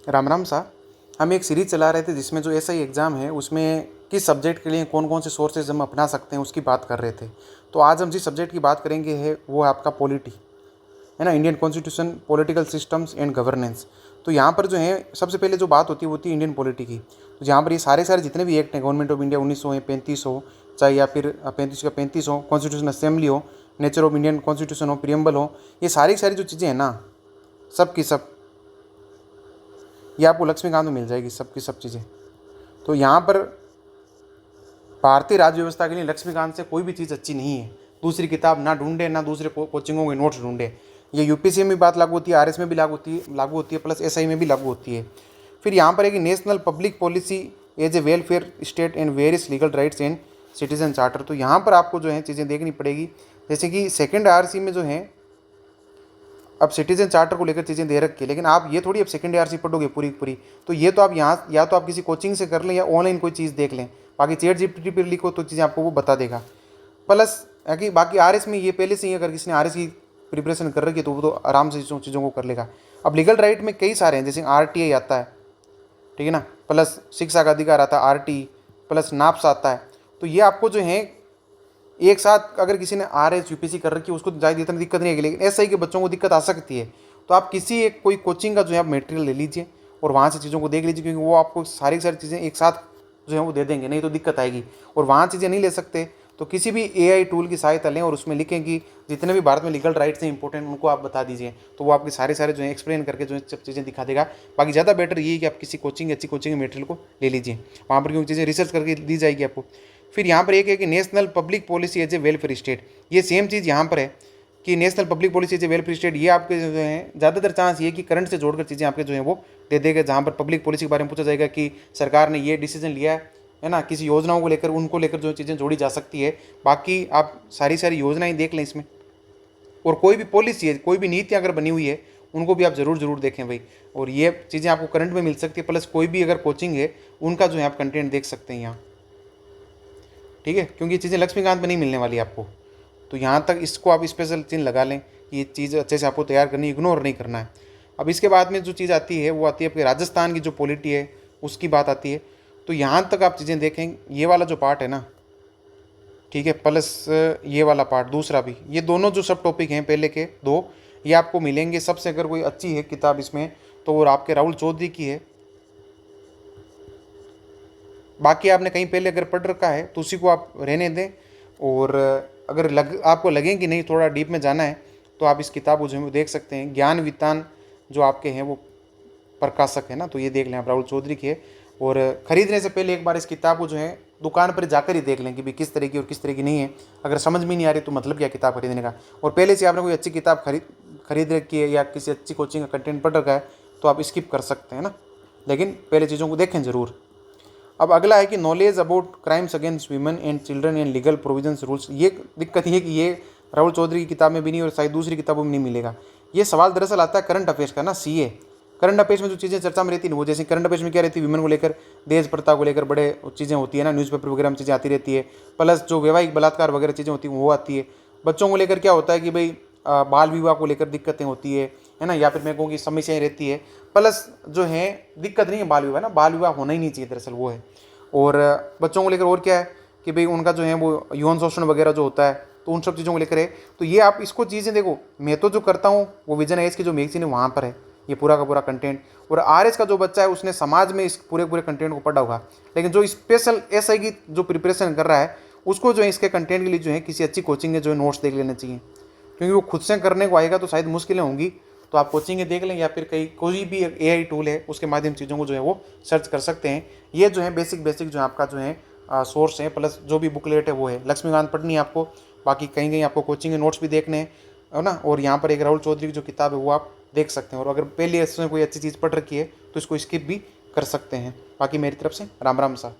राम राम सा। हम एक सीरीज़ चला रहे थे जिसमें जो एसआई एग्ज़ाम है उसमें किस सब्जेक्ट के लिए कौन कौन से सोर्सेज हम अपना सकते हैं उसकी बात कर रहे थे। तो आज हम जिस सब्जेक्ट की बात करेंगे है वो है आपका पॉलिटी, है ना, Indian constitution, political systems and governance. तो यहाँ पर जो है सबसे पहले जो बात होती है वो होती है इंडियन पॉलिटी की। तो जहाँ पर ये सारे जितने भी एक्ट हैं, गवर्नमेंट ऑफ इंडिया 1900 है, 35 हो चाहे, या फिर 35 का 35 हो, कॉन्स्टिट्यूशन असेंबली हो, नेचर ऑफ इंडियन कॉन्स्टिट्यूशन हो, प्रियम्बल हो, ये सारी जो चीज़ें हैं ना, सब की सब ये आपको लक्ष्मीकांत में मिल जाएगी, सब की सब चीज़ें। तो यहाँ पर भारतीय राज्य व्यवस्था के लिए लक्ष्मीकांत से कोई भी चीज़ अच्छी नहीं है। दूसरी किताब ना ढूंढे, ना दूसरे कोचिंगों के नोट्स ढूंढे। ये यूपीएससी में भी बात लागू होती है, आरएस में भी लागू होती है, प्लस एसआई में भी लागू होती है। फिर यहाँ पर है कि national public policy as a welfare state and various legal rights and citizen charter. तो यहाँ पर आपको जो है चीज़ें देखनी पड़ेगी। जैसे कि सेकेंड आरसी में जो है अब सिटीजन चार्टर को लेकर चीज़ें दे रखी है, लेकिन आप ये थोड़ी अब सेकेंड आरसी पढ़ोगे पूरी पूरी। तो ये तो आप यहाँ या तो आप किसी कोचिंग से कर लें या ऑनलाइन कोई चीज़ देख लें। बाकी चैट जीपीटी पर लिखो तो चीज़ें आपको वो बता देगा। प्लस है कि बाकी आरएस में ये पहले से ही अगर किसी ने आरएस की प्रिपरेशन कर रखी है तो वो तो आराम से चीज़ों को कर लेगा। अब लीगल राइट में कई सारे हैं, जैसे आरटीआई आता है, ठीक है ना, प्लस शिक्षा का अधिकार आता है आरटी, प्लस नाप्स आता है। तो ये आपको जो है एक साथ अगर किसी ने आरएस यूपीएससी कर रखी है उसको ज़्यादा इतनी दिक्कत नहीं आएगी, लेकिन एसआई के बच्चों को दिक्कत आ सकती है। तो आप किसी एक कोई कोचिंग का जो है आप मटेरियल ले लीजिए और वहाँ से चीज़ों को देख लीजिए, क्योंकि वो आपको सारी चीज़ें एक साथ जो है वो दे देंगे, नहीं तो दिक्कत आएगी। और वहाँ चीज़ें नहीं ले सकते तो किसी भी एआई टूल की सहायता लें और उसमें लिखें कि जितने भी भारत में लीगल राइट्स हैं इंपॉर्टेंट उनको आप बता दीजिए, तो वो आपके सारे जो है एक्सप्लेन करके जो है सब चीज़ें दिखा देगा। बाकी ज़्यादा बेटर ये है कि आप किसी अच्छी कोचिंग मटेरियल को ले लीजिए, वहाँ पर क्योंकि चीज़ें रिसर्च करके दी जाएगी आपको। फिर यहाँ पर एक है कि national public policy as a welfare state. ये सेम चीज़ यहाँ पर है कि national public policy as a welfare state. ये आपके जो है ज़्यादातर चांस ये कि करंट से जोड़कर चीज़ें आपके जो है वो दे देगा, जहाँ पर पब्लिक पॉलिसी के बारे में पूछा जाएगा कि सरकार ने ये डिसीजन लिया है ना, किसी योजनाओं को लेकर, उनको लेकर जो चीज़ें जोड़ी जा सकती है। बाकी आप सारी योजनाएं देख लें इसमें, और कोई भी पॉलिसी है, कोई भी नीति अगर बनी हुई है उनको भी आप ज़रूर देखें भाई। और ये चीज़ें आपको करंट में मिल सकती है, प्लस कोई भी अगर कोचिंग है उनका जो है आप कंटेंट देख सकते हैं यहाँ, ठीक है, क्योंकि ये चीज़ें लक्ष्मीकांत में नहीं मिलने वाली आपको। तो यहाँ तक इसको आप स्पेशल चिन्ह लगा लें कि ये चीज़ अच्छे से आपको तैयार करनी, इग्नोर नहीं करना है। अब इसके बाद में जो चीज़ आती है वो आती है आपके राजस्थान की जो पॉलिटी है उसकी बात आती है। तो यहाँ तक आप चीज़ें देखें, ये वाला जो पार्ट है ना, ठीक है, प्लस ये वाला पार्ट दूसरा भी, ये दोनों जो सब टॉपिक हैं पहले के दो, ये आपको मिलेंगे। सबसे अगर कोई अच्छी है किताब इसमें तो वो आपके राहुल चौधरी की है। बाकी आपने कहीं पहले अगर पढ़ रखा है तो उसी को आप रहने दें। और अगर आपको लगे कि नहीं थोड़ा डीप में जाना है तो आप इस किताब को जो है देख सकते हैं। ज्ञान वितान जो आपके हैं वो प्रकाशक है ना, तो ये देख लें आप, राहुल चौधरी की है। और ख़रीदने से पहले एक बार इस किताब को जो है दुकान पर जाकर ही देख लें कि भाई किस तरह की और किस तरह की नहीं है। अगर समझ में नहीं आ रही तो मतलब क्या किताब खरीदने का। और पहले से आपने कोई अच्छी किताब खरीद रखी है या किसी अच्छी कोचिंग का कंटेंट पढ़ रखा है तो आप स्किप कर सकते हैं ना, लेकिन पहले चीज़ों को देखें ज़रूर। अब अगला है कि knowledge about crimes against women and children and legal provisions rules. ये दिक्कत ये है कि ये राहुल चौधरी की किताब में भी नहीं और शायद दूसरी किताबों में नहीं मिलेगा। ये सवाल दरअसल आता है करंट अफेयर्स का ना, सीए करंट अफेयर्स में जो चीज़ें चर्चा में रहती है वो, जैसे करंट अफेयर्स में क्या रहती है, विमेन को लेकर, देश प्रथा को लेकर बड़े चीज़ें होती है ना, न्यूज़पेपर वगैरह में चीज़ें आती रहती है। प्लस जो वैवाहिक बलात्कार वगैरह चीज़ें होती हैं वो आती है। बच्चों को लेकर क्या होता है कि भाई बाल विवाह को लेकर दिक्कतें होती है ना, या फिर मैं कहूँ कि समस्याएं रहती है। प्लस जो है दिक्कत नहीं है बाल विवाह ना, बाल विवाह होना ही नहीं चाहिए दरअसल वो है। और बच्चों को लेकर और क्या है कि भाई उनका जो है वो यौन शोषण वगैरह जो होता है, तो उन सब चीज़ों को लेकर है। तो ये आप इसको चीज़ें देखो, मैं तो जो करता हूँ वो विजन एज की जो मैगजीन है वहाँ पर है ये पूरा का पूरा कंटेंट। और आरएस का जो बच्चा है उसने समाज में इस पूरे कंटेंट को पढ़ा होगा, लेकिन जो स्पेशल एसआई की जो प्रिपरेशन कर रहा है उसको जो है इसके कंटेंट के लिए जो है किसी अच्छी कोचिंग के जो है नोट्स देख लेने चाहिए, क्योंकि वो खुद से करने को आएगा तो शायद मुश्किलें होंगी। तो आप कोचिंग देख लें या फिर कहीं कोई भी एआई टूल है उसके माध्यम चीज़ों को जो है वो सर्च कर सकते हैं। ये जो है बेसिक जो आपका जो है सोर्स है, प्लस जो भी बुकलेट है वो है। लक्ष्मीकांत पढ़नी है आपको, बाकी कहीं कहीं आपको कोचिंग के नोट्स भी देखने हैं, है ना। और यहाँ पर एक राहुल चौधरी की जो किताब है वो आप देख सकते हैं। और अगर पहले इसमें कोई अच्छी चीज़ पढ़ रखी है तो इसको स्किप भी कर सकते हैं। बाकी मेरी तरफ से राम राम सा।